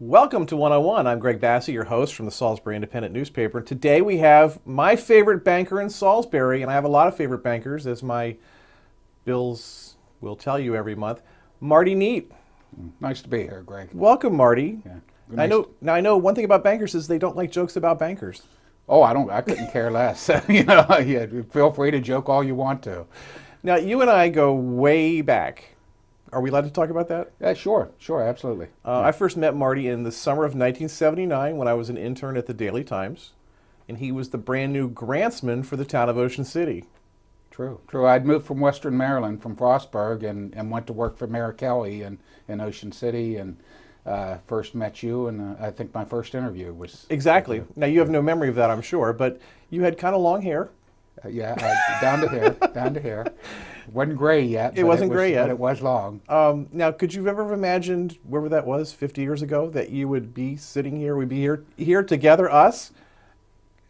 Welcome to 101. I'm Greg Bassey, your host from the Salisbury Independent newspaper. Today we have my favorite banker in Salisbury, and I have a lot of favorite bankers, as my bills will tell you every month. Marty Neat. Nice to be here, Greg. Welcome, Marty. Yeah. I know one thing about bankers is they don't like jokes about bankers. Oh, I couldn't care less. Yeah, feel free to joke all you want to. Now, you and I go way back. Are we allowed to talk about that? Yeah, sure, absolutely. I first met Marty in the summer of 1979 when I was an intern at the Daily Times, and he was the brand new grantsman for the town of Ocean City. True. I'd moved from Western Maryland, from Frostburg, and went to work for Mayor Kelly in Ocean City, and first met you, and I think my first interview was... Exactly. Now, you have no memory of that, I'm sure, but you had kind of long hair. Down to here. It wasn't gray yet. It wasn't gray yet. But it was long. Now, could you have ever imagined, wherever that was, 50 years ago, that you would be sitting here, we'd be here together, us,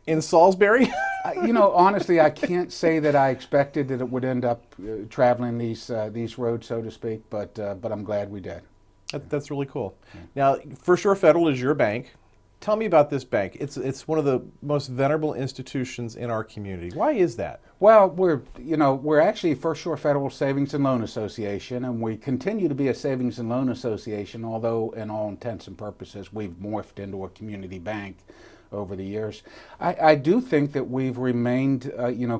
in Salisbury? Honestly, I can't say that I expected that it would end up traveling these roads, so to speak, but I'm glad we did. That's really cool. Yeah. Now, First Shore Federal is your bank. Tell me about this bank. It's one of the most venerable institutions in our community. Why is that? Well, we're actually First Shore Federal Savings and Loan Association, and we continue to be a savings and loan association, although in all intents and purposes we've morphed into a community bank over the years. I do think that we've remained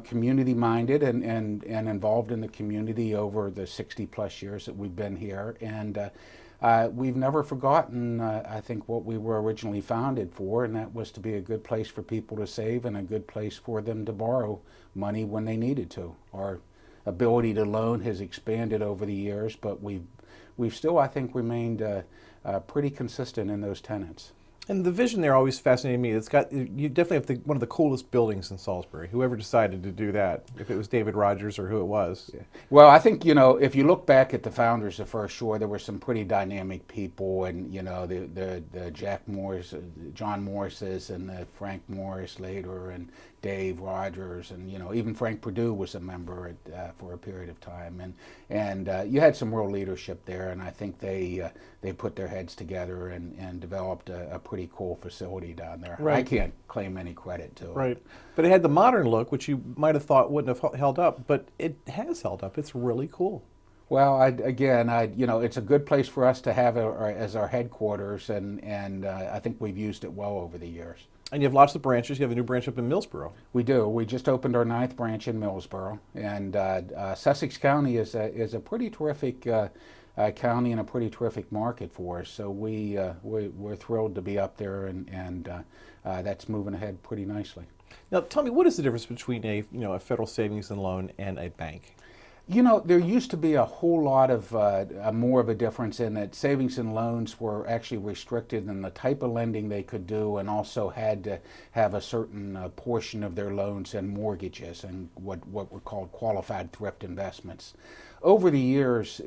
community minded and involved in the community over the 60 plus years that we've been here, and we've never forgotten, I think, what we were originally founded for, and that was to be a good place for people to save and a good place for them to borrow money when they needed to. Our ability to loan has expanded over the years, but we've still, I think, remained pretty consistent in those tenets. And the vision there always fascinated me. You definitely have one of the coolest buildings in Salisbury. Whoever decided to do that, if it was David Rogers or who it was. Yeah. Well, I think, if you look back at the founders of First Shore, there were some pretty dynamic people, and the Jack Morris, John Morrises, and the Frank Morris later, and Dave Rogers, and even Frank Perdue was a member for a period of time, and you had some real leadership there, and I think they put their heads together and developed a pretty cool facility down there. Right. I can't claim any credit to it. Right, but it had the modern look, which you might have thought wouldn't have held up, but it has held up. It's really cool. Well, it's a good place for us to have as our headquarters, and I think we've used it well over the years. And you have lots of branches. You have a new branch up in Millsboro. We do. We just opened our 9th branch in Millsboro, and Sussex County is a pretty terrific county and a pretty terrific market for us. So we're thrilled to be up there, and that's moving ahead pretty nicely. Now, tell me, what is the difference between a federal savings and loan and a bank? There used to be a whole lot of more of a difference in that savings and loans were actually restricted in the type of lending they could do, and also had to have a certain portion of their loans in mortgages and what were called qualified thrift investments. Over the years,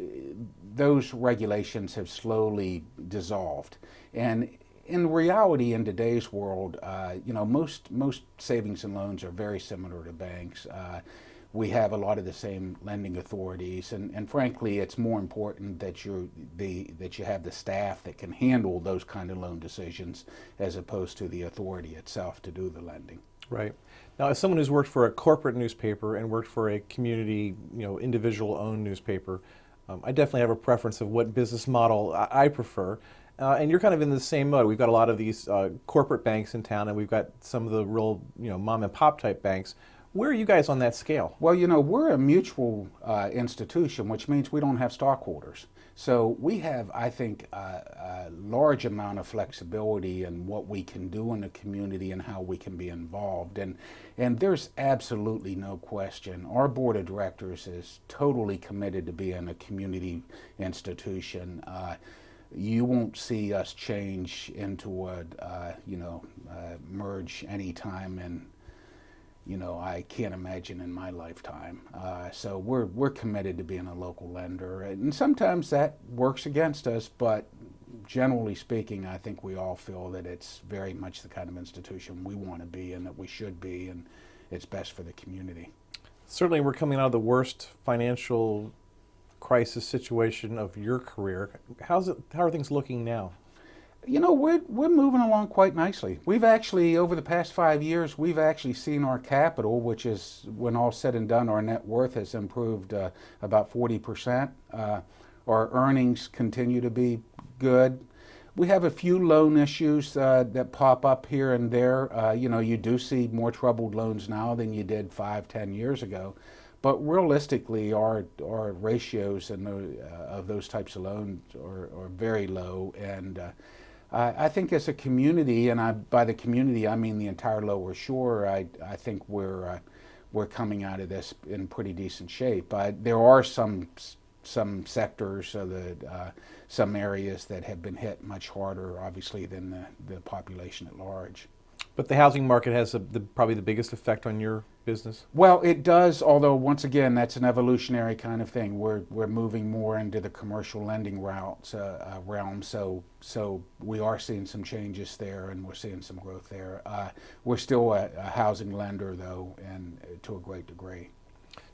those regulations have slowly dissolved, and in reality, in today's world, most savings and loans are very similar to banks. We have a lot of the same lending authorities, and frankly, it's more important that you have the staff that can handle those kind of loan decisions, as opposed to the authority itself to do the lending. Right. Now, as someone who's worked for a corporate newspaper and worked for a community, individual-owned newspaper, I definitely have a preference of what business model I prefer. And you're kind of in the same mode. We've got a lot of these corporate banks in town, and we've got some of the real, mom and pop type banks. Where are you guys on that scale? Well, we're a mutual institution, which means we don't have stockholders. So we have, I think, a large amount of flexibility in what we can do in the community and how we can be involved. And there's absolutely no question. Our board of directors is totally committed to being a community institution. You won't see us change into a, merge anytime in, I can't imagine in my lifetime. So we're committed to being a local lender, and sometimes that works against us, but generally speaking, I think we all feel that it's very much the kind of institution we want to be and that we should be, and it's best for the community. Certainly, we're coming out of the worst financial crisis situation of your career. How are things looking now? We're moving along quite nicely. We've actually, over the past 5 years, we've actually seen our capital, which is, when all said and done, our net worth has improved about 40%. Our earnings continue to be good. We have a few loan issues that pop up here and there. You do see more troubled loans now than you did 5-10 years ago. But realistically, our ratios of those types of loans are very low. And I think as a community, and by the community I mean the entire Lower Shore, I think we're coming out of this in pretty decent shape. There are some sectors, some areas that have been hit much harder, obviously, than the population at large. But the housing market has probably the biggest effect on your business. Well, it does, although once again, that's an evolutionary kind of thing. We're moving more into the commercial lending realm, so we are seeing some changes there, and we're seeing some growth there. We're still a housing lender, though, and to a great degree.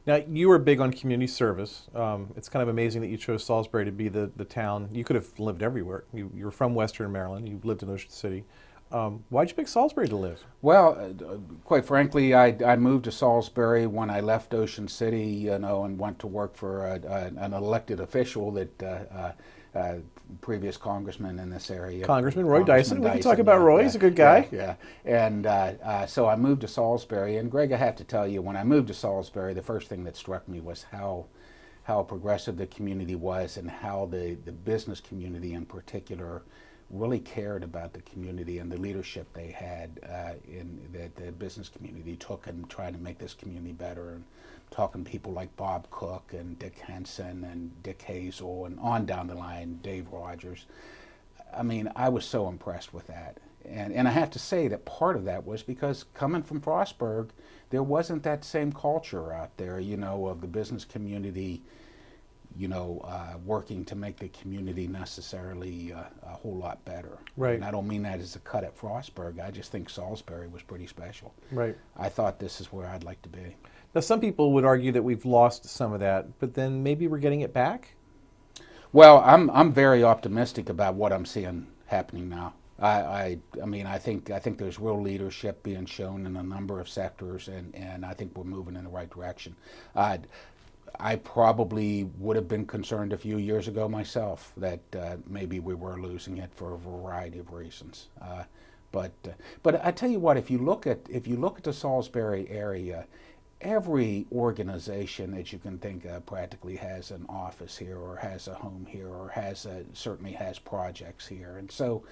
Now, you were big on community service. It's kind of amazing that you chose Salisbury to be the town. You could have lived everywhere. You're from Western Maryland. You lived in Ocean City. Why'd you pick Salisbury to live? Well, quite frankly, I moved to Salisbury when I left Ocean City, and went to work for an elected official that previous congressman in this area. Congressman Roy Dyson. We can talk about Roy. He's a good guy. Yeah. And so I moved to Salisbury. And Greg, I have to tell you, when I moved to Salisbury, the first thing that struck me was how progressive the community was, and how the business community in particular really cared about the community and the leadership they had that the business community took and tried to make this community better. And talking to people like Bob Cook and Dick Henson and Dick Hazel and on down the line, Dave Rogers. I mean, I was so impressed with that. And I have to say that part of that was because coming from Frostburg, there wasn't that same culture out there, of the business community working to make the community necessarily a whole lot better. Right. And I don't mean that as a cut at Frostburg. I just think Salisbury was pretty special. Right. I thought this is where I'd like to be. Now, some people would argue that we've lost some of that, but then maybe we're getting it back? Well, I'm very optimistic about what I'm seeing happening now. I mean, I think there's real leadership being shown in a number of sectors, and I think we're moving in the right direction. I probably would have been concerned a few years ago myself that maybe we were losing it for a variety of reasons. But I tell you what, if you look at the Salisbury area, every organization that you can think of practically has an office here, or has a home here, or certainly has projects here. And so,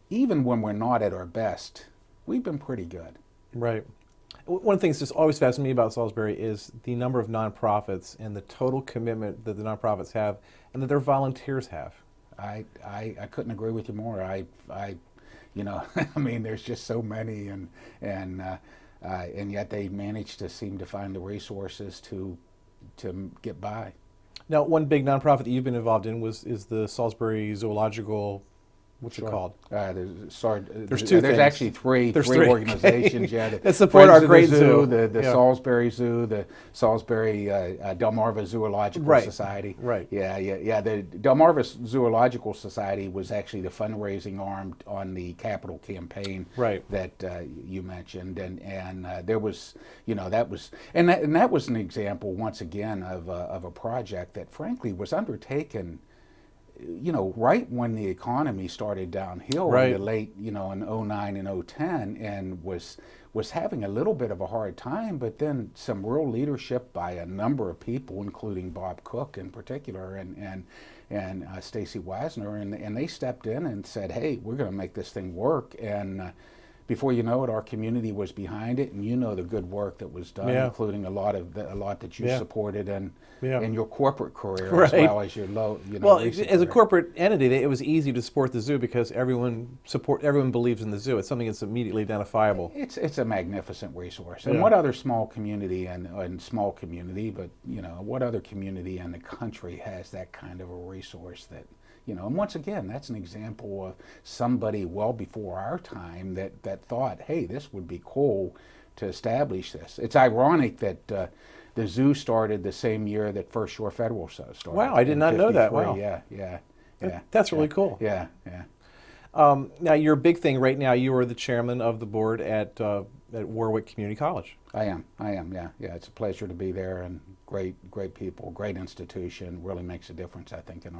even when we're not at our best, we've been pretty good. Right. One of the things that's always fascinated me about Salisbury is the number of nonprofits and the total commitment that the nonprofits have and that their volunteers have. I couldn't agree with you more. I mean, there's just so many, and yet they manage to seem to find the resources to get by. Now, one big nonprofit that you've been involved in is the Salisbury Zoological. What's it called? There's two. There's actually three Okay. organizations. Yeah, that support our great zoo, zoo. the Salisbury Zoo, the Salisbury Delmarva Zoological Society. Right. Yeah. The Delmarva Zoological Society was actually the fundraising arm on the capital campaign. Right. That you mentioned, and there was, that was an example once again of a project that frankly was undertaken right when the economy started downhill Right. in the late, in '09 and '10, and was having a little bit of a hard time, but then some real leadership by a number of people, including Bob Cook in particular, and Stacy Wasner, and they stepped in and said, "Hey, we're going to make this thing work." And before you know it, our community was behind it, and the good work that was done, Yeah. including a lot that you Yeah. supported in Yeah. your corporate career as Right. well as your Well, recent as a career. corporate entity, it was easy to support the zoo because everyone believes in the zoo. It's something that's immediately identifiable. It's a magnificent resource. Yeah. And what other small community and small community, but what other community in the country has that kind of a resource that and once again, that's an example of somebody well before our time that thought, hey, this would be cool to establish this. It's ironic that the zoo started the same year that First Shore Federal started. Wow, I did in not know that. 53. Wow. Yeah. That's really cool. Yeah. Now, your big thing right now, you are the chairman of the board at Warwick Community College. I am. Yeah. It's a pleasure to be there, and great people, great institution. Really makes a difference, I think, in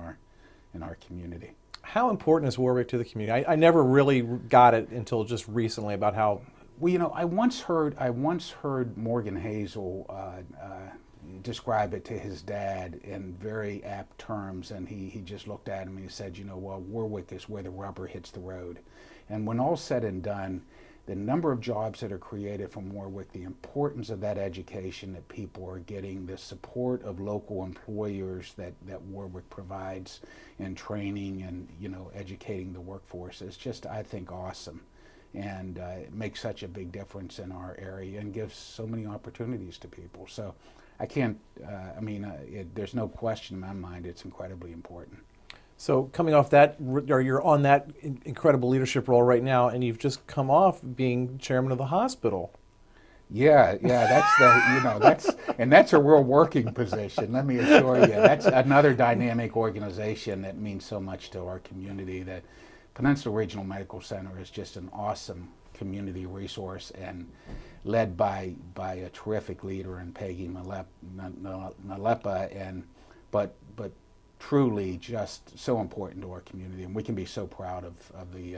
our community. How important is Warwick to the community? I never really got it until just recently about how. Well, I once heard Morgan Hazel describe it to his dad in very apt terms, and he just looked at him and he said, well, Warwick is where the rubber hits the road. And when all's said and done, the number of jobs that are created from Warwick, the importance of that education, that people are getting, the support of local employers that Warwick provides in training and educating the workforce is just, I think, awesome. And it makes such a big difference in our area and gives so many opportunities to people. So I can't, there's no question in my mind it's incredibly important. So coming off that, or you're on that incredible leadership role right now, and you've just come off being chairman of the hospital. Yeah, that's a real working position. Let me assure you, that's another dynamic organization that means so much to our community. That Peninsula Regional Medical Center is just an awesome community resource, and led by a terrific leader in Peggy Nalepa, but truly just so important to our community, and we can be so proud of the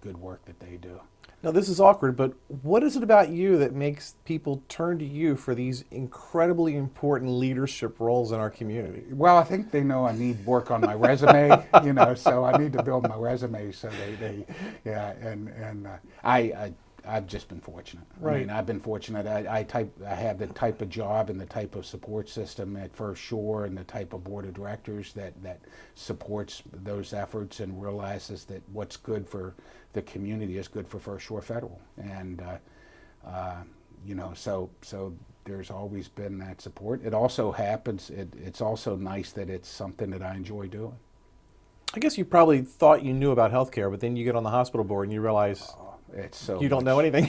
good work that they do. Now, this is awkward, but what is it about you that makes people turn to you for these incredibly important leadership roles in our community? Well, I think they know I need work on my resume, so I need to build my resume. So I've just been fortunate. Right. I've been fortunate. I have the type of job and the type of support system at First Shore, and the type of board of directors that supports those efforts and realizes that what's good for the community is good for First Shore Federal. And so there's always been that support. It also happens. It's also nice that it's something that I enjoy doing. I guess you probably thought you knew about healthcare, but then you get on the hospital board and you realize It's so you don't much, know anything.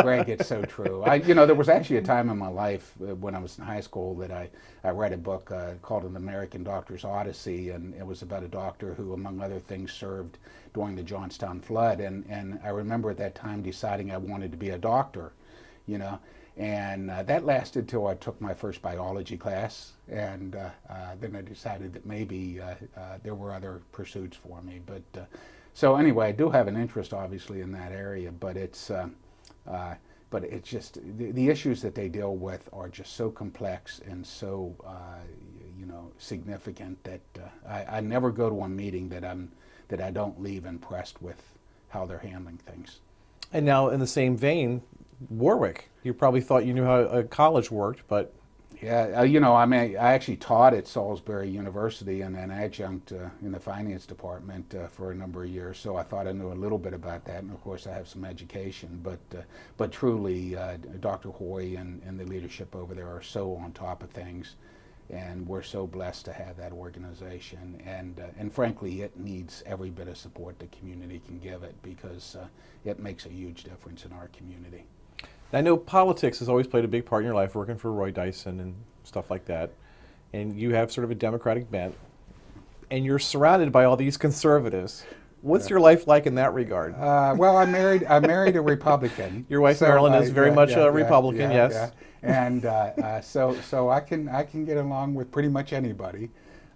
Greg, it's so true. There was actually a time in my life when I was in high school that I read a book called An American Doctor's Odyssey, and it was about a doctor who, among other things, served during the Johnstown flood. And I remember at that time deciding I wanted to be a doctor, and that lasted till I took my first biology class, and then I decided that maybe there were other pursuits for me, but. So anyway, I do have an interest, obviously, in that area, but it's just the issues that they deal with are just so complex and so significant that I never go to a meeting that I don't leave impressed with how they're handling things. And now, in the same vein, Warwick. You probably thought you knew how a college worked, but Yeah, I actually taught at Salisbury University and an adjunct in the finance department for a number of years, so I thought I knew a little bit about that, and of course I have some education, but truly Dr. Hoy and the leadership over there are so on top of things, and we're so blessed to have that organization, and frankly it needs every bit of support the community can give it, because it makes a huge difference in our community. I know politics has always played a big part in your life, working for Roy Dyson and stuff like that. And you have sort of a Democratic bent. And you're surrounded by all these conservatives. What's your life like in that regard? Well, I married a Republican. Your wife, Marilyn, is very much a Republican, yes. Yeah. And so I can get along with pretty much anybody.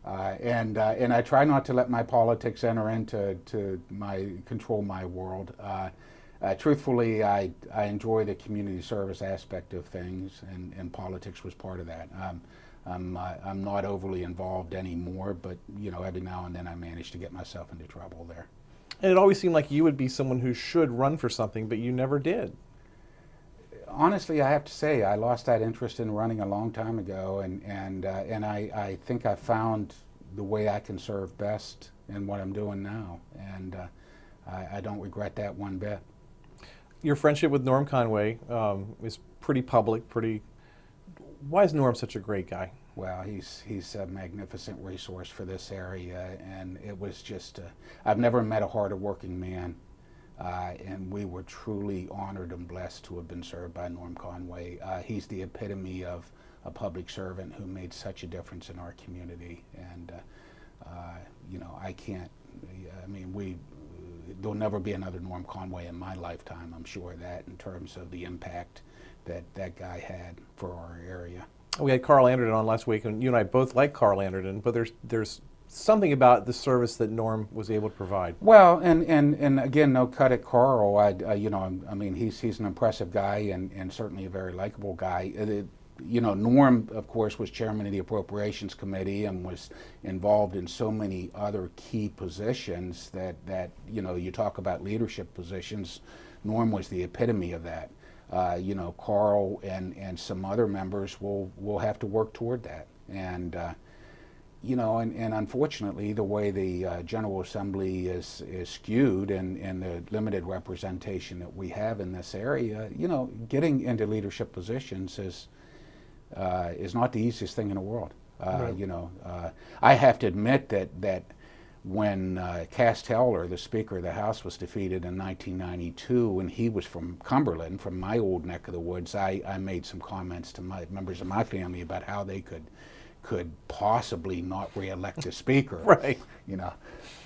And I try not to let my politics enter into control my world. Truthfully, I enjoy the community service aspect of things, and politics was part of that. I'm not overly involved anymore, but every now and then I manage to get myself into trouble there. And it always seemed like you would be someone who should run for something, but you never did. Honestly, I have to say I lost that interest in running a long time ago, and I think I found the way I can serve best in what I'm doing now, and I don't regret that one bit. Your friendship with Norm Conway is pretty public. Why is Norm such a great guy? Well, he's a magnificent resource for this area, and it was just I've never met a harder working man. And we were truly honored and blessed to have been served by Norm Conway. He's the epitome of a public servant who made such a difference in our community. And, I can't, there'll never be another Norm Conway in my lifetime, I'm sure of that, in terms of the impact that guy had for our area. We had Carl Anderton on last week, and you and I both like Carl Anderton, but there's something about the service that Norm was able to provide. Well, and again, no cut at Carl. He's an impressive guy and certainly a very likable guy. Norm, of course, was chairman of the Appropriations Committee and was involved in so many other key positions that you talk about leadership positions. Norm was the epitome of that. Carl and some other members will have to work toward that. And unfortunately, the way the General Assembly is skewed and the limited representation that we have in this area, getting into leadership positions is not the easiest thing in the world. Right. I have to admit that when Cass Taylor, the Speaker of the House, was defeated in 1992, and he was from Cumberland, from my old neck of the woods, I made some comments to my members of my family about how they could possibly not re-elect a speaker. Right.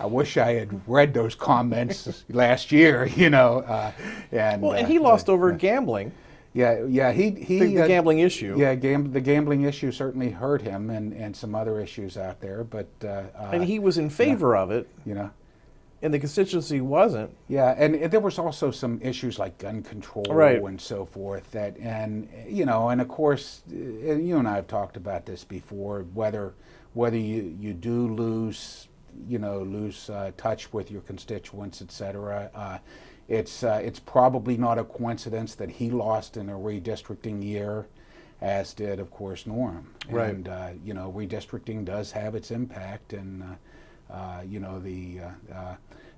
I wish I had read those comments last year. And he lost over gambling. Yeah. He the gambling issue. Yeah, the gambling issue certainly hurt him, and some other issues out there. But and he was in favor of it. And the constituency wasn't. Yeah, and there was also some issues like gun control right. and so forth. And of course, you and I have talked about this before. Whether you do lose touch with your constituents, etc. It's probably not a coincidence that he lost in a redistricting year, as did, of course, Norm. Right. And redistricting does have its impact, and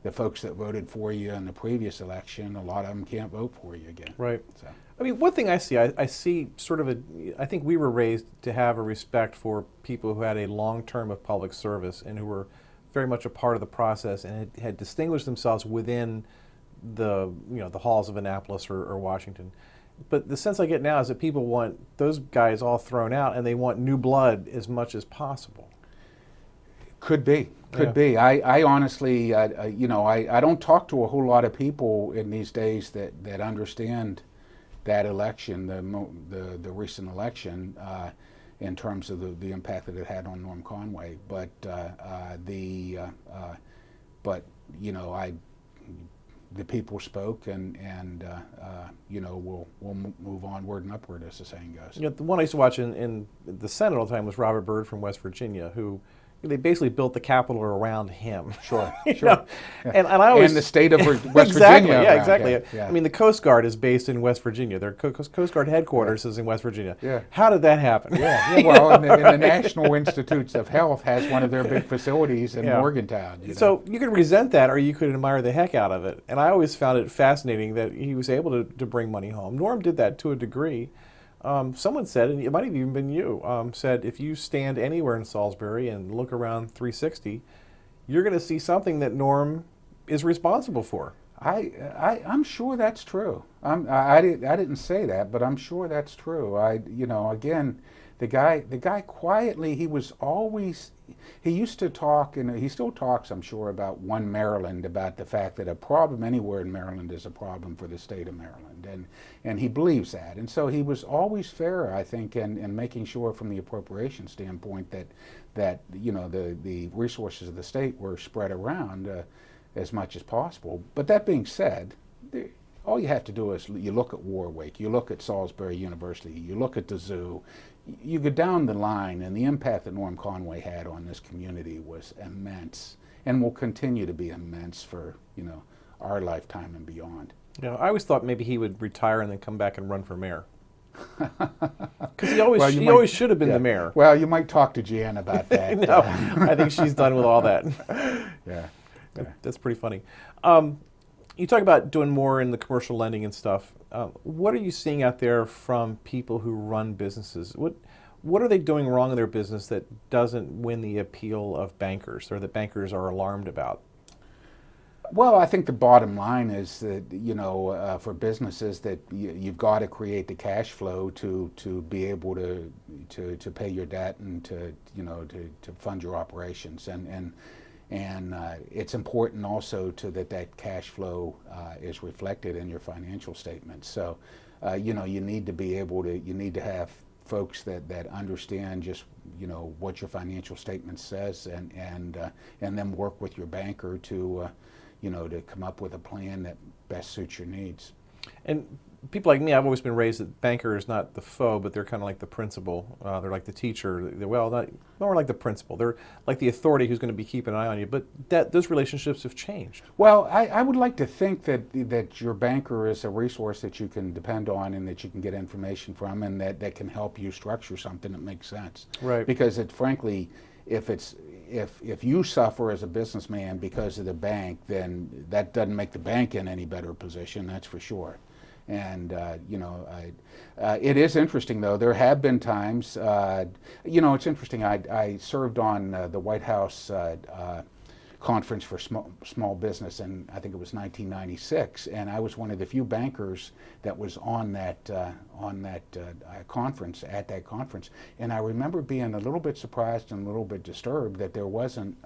the folks that voted for you in the previous election, a lot of them can't vote for you again. Right. So. One thing I see sort of I think we were raised to have a respect for people who had a long term of public service and who were very much a part of the process and had distinguished themselves within the halls of Annapolis or Washington. But the sense I get now is that people want those guys all thrown out and they want new blood as much as possible. Could be. I honestly, I don't talk to a whole lot of people in these days that understand that election, the recent election, in terms of the impact that it had on Norm Conway. But the people spoke, and we'll move onward and upward, as the saying goes. The one I used to watch in the Senate all the time was Robert Byrd from West Virginia, who they basically built the Capitol around him. Sure. Yeah. And I always, and the state of West exactly, Virginia. Yeah, exactly. Yeah. I mean, the Coast Guard is based in West Virginia. Their Coast Guard headquarters is in West Virginia. Yeah. How did that happen? Yeah. Well, and the National Institutes of Health has one of their big facilities in Morgantown. So you could resent that, or you could admire the heck out of it. And I always found it fascinating that he was able to bring money home. Norm did that to a degree. Someone said, and it might have even been you, said if you stand anywhere in Salisbury and look around 360, you're going to see something that Norm is responsible for. I'm sure that's true. I didn't say that, but I'm sure that's true. Again, the guy quietly, he used to talk, and he still talks, I'm sure, about One Maryland, about the fact that a problem anywhere in Maryland is a problem for the state of Maryland, and he believes that. And so he was always fair, I think, in making sure from the appropriation standpoint that the resources of the state were spread around as much as possible. But that being said, all you have to do is you look at Warwick, you look at Salisbury University, you look at the zoo, you go down the line, and the impact that Norm Conway had on this community was immense, and will continue to be immense for our lifetime and beyond. Yeah, I always thought maybe he would retire and then come back and run for mayor. Because he always should have been the mayor. Well, you might talk to Jan about that. No, I think she's done with all that. Yeah. That's pretty funny. You talk about doing more in the commercial lending and stuff. What are you seeing out there from people who run businesses? What are they doing wrong in their business that doesn't win the appeal of bankers, or that bankers are alarmed about? Well, I think the bottom line is that for businesses that you've got to create the cash flow to be able to pay your debt and to fund your operations, and it's important also that cash flow is reflected in your financial statements. So you need to be able to have folks that understand just what your financial statement says, and then work with your banker to come up with a plan that best suits your needs. And people like me, I've always been raised that banker is not the foe, but they're kind of like the principal. They're like the teacher. Not more like the principal. They're like the authority who's going to be keeping an eye on you. But those relationships have changed. Well, I would like to think that your banker is a resource that you can depend on, and that you can get information from, and that can help you structure something that makes sense. Right. Because frankly, if you suffer as a businessman because of the bank, then that doesn't make the bank in any better position, that's for sure. And it is interesting, though. There have been times, it's interesting. I served on the White House conference for small business, and I think it was 1996, and I was one of the few bankers that was on that conference, and I remember being a little bit surprised and a little bit disturbed that there wasn't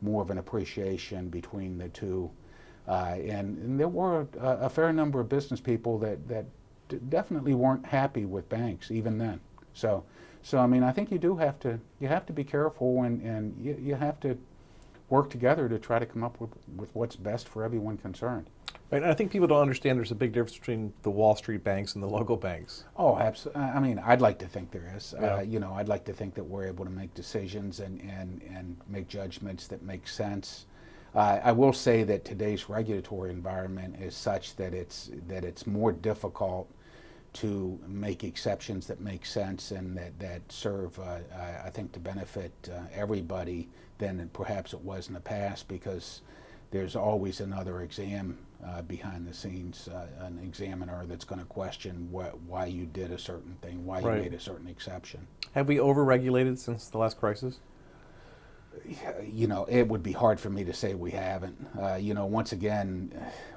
more of an appreciation between the two, and there were a fair number of business people that definitely weren't happy with banks even then. So I mean, I think you have to be careful, and you have to work together to try to come up with what's best for everyone concerned. Right, and I think people don't understand there's a big difference between the Wall Street banks and the local banks. Oh, absolutely. I mean, I'd like to think there is. Yeah. I'd like to think that we're able to make decisions and make judgments that make sense. I will say that today's regulatory environment is such that it's more difficult to make exceptions that make sense and that serve, I think, to benefit everybody than perhaps it was in the past, because there's always another exam behind the scenes, an examiner that's going to question why you did a certain thing, why you made a certain exception. Have we overregulated since the last crisis? It would be hard for me to say we haven't. Once again,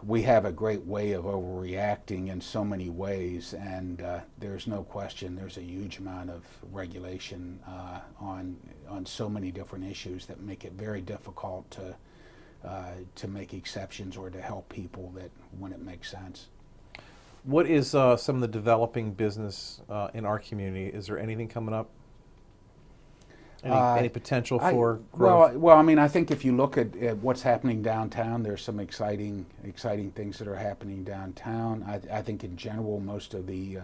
we have a great way of overreacting in so many ways, and there's no question there's a huge amount of regulation on so many different issues that make it very difficult to make exceptions or to help people when it makes sense. What is some of the developing business in our community? Is there anything coming up? Any potential for growth? Well, I mean, I think if you look at what's happening downtown, there's some exciting things that are happening downtown. I think in general, most of the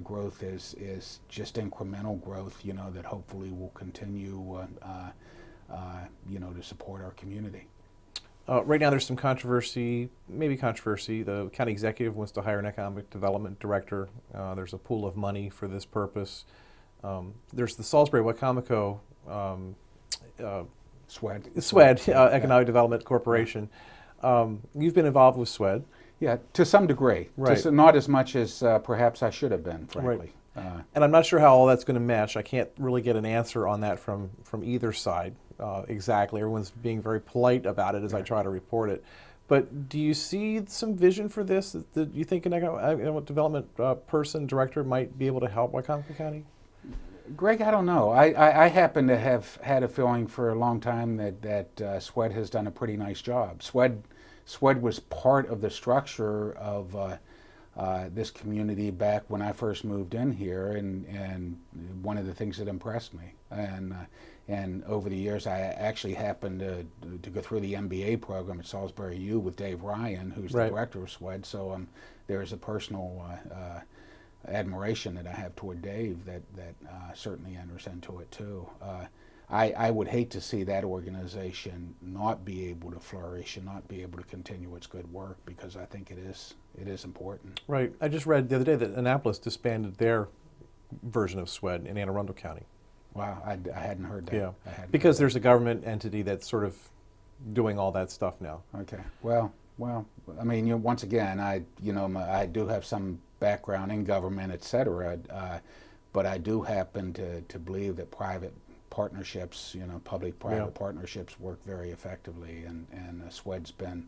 growth is just incremental growth, that hopefully will continue, to support our community. Right now, there's some controversy. The county executive wants to hire an economic development director. There's a pool of money for this purpose. There's the Salisbury Wacomico SWED Economic Development Corporation. You've been involved with SWED. Yeah, to some degree. Right. Not as much as perhaps I should have been, frankly. Right. And I'm not sure how all that's going to mesh. I can't really get an answer on that from either side exactly. Everyone's being very polite about it as I try to report it. But do you see some vision for this? Do you think an economic development director might be able to help Wacomico County? Greg, I don't know. I happen to have had a feeling for a long time that SWED has done a pretty nice job. SWED was part of the structure of this community back when I first moved in here, and one of the things that impressed me. And over the years, I actually happened to go through the MBA program at Salisbury U with Dave Ryan, who's the director of SWED. So there's a personal admiration that I have toward Dave that certainly enters into it too. I would hate to see that organization not be able to flourish and not be able to continue its good work, because I think it is important. Right. I just read the other day that Annapolis disbanded their version of SWED in Anne Arundel County. Wow, I hadn't heard that. Yeah, because there's a government entity that's sort of doing all that stuff now. Okay. Well, I mean, once again, I do have some background in government, et cetera, but I do happen to believe that private partnerships, public-private partnerships work very effectively, and SWED's been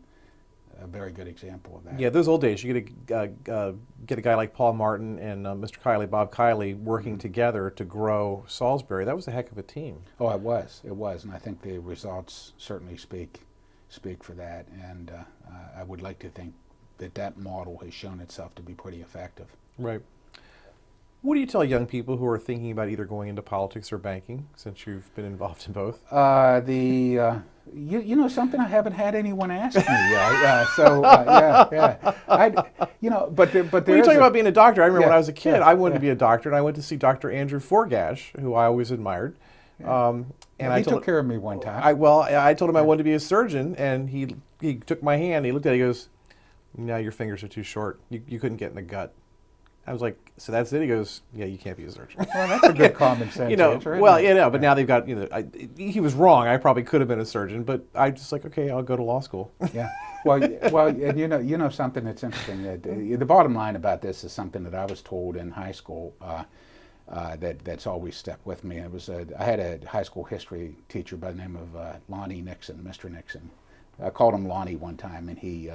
a very good example of that. Yeah, those old days, you get a guy like Paul Martin and Mr. Kiley, Bob Kiley, working together to grow Salisbury. That was a heck of a team. Oh, it was, and I think the results certainly speak for that, and I would like to think that model has shown itself to be pretty effective. Right. What do you tell young people who are thinking about either going into politics or banking, since you've been involved in both? You know something, I haven't had anyone ask me yet. But there well, you're talking about being a doctor. I remember when I was a kid, I wanted to be a doctor, and I went to see Dr. Andrew Forgash, who I always admired. And he took care of me one time. I told him I wanted to be a surgeon, and he took my hand, he looked at it, he goes, "No, your fingers are too short. You couldn't get in the gut." I was like, "So that's it?" He goes, "Yeah, you can't be a surgeon." Well, that's a good common sense answer. But now they've got, he was wrong. I probably could have been a surgeon, but I just like, okay, I'll go to law school. Yeah. Well, and you know something that's interesting. The bottom line about this is something that I was told in high school that's always stuck with me. It was I had a high school history teacher by the name of Lonnie Nixon, Mr. Nixon. I called him Lonnie one time, and he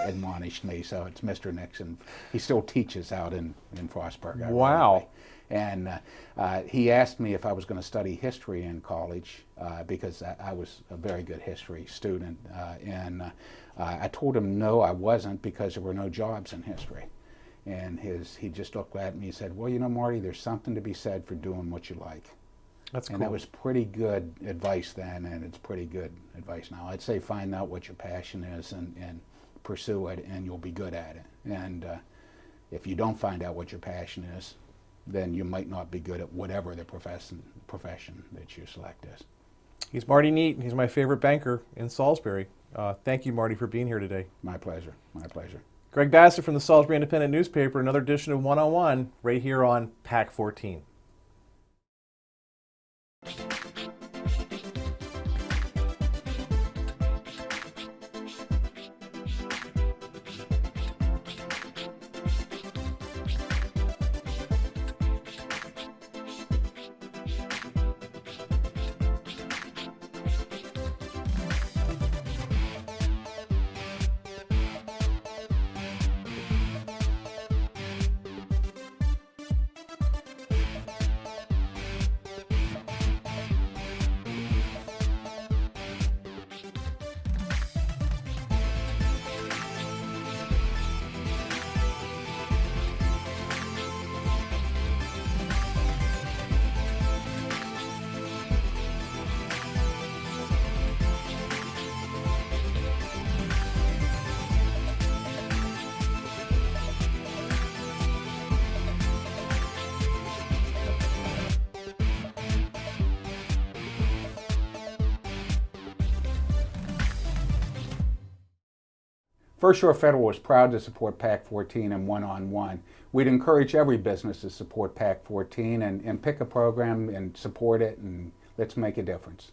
admonished me, so it's Mr. Nixon. He still teaches out in Frostburg. Wow. And he asked me if I was going to study history in college because I was a very good history student. And I told him no, I wasn't, because there were no jobs in history. And he just looked at me and said, "Well, Marty, there's something to be said for doing what you like." That's cool. And that was pretty good advice then, and it's pretty good advice now. I'd say find out what your passion is and pursue it, and you'll be good at it. And if you don't find out what your passion is, then you might not be good at whatever the profession that you select is. He's Marty Neat. He's my favorite banker in Salisbury. Thank you, Marty, for being here today. My pleasure. My pleasure. Greg Bassett from the Salisbury Independent Newspaper, another edition of 101 right here on PAC 14. First Shore Federal is proud to support PAC 14 and one-on-one. We'd encourage every business to support PAC 14 and pick a program and support it, and let's make a difference.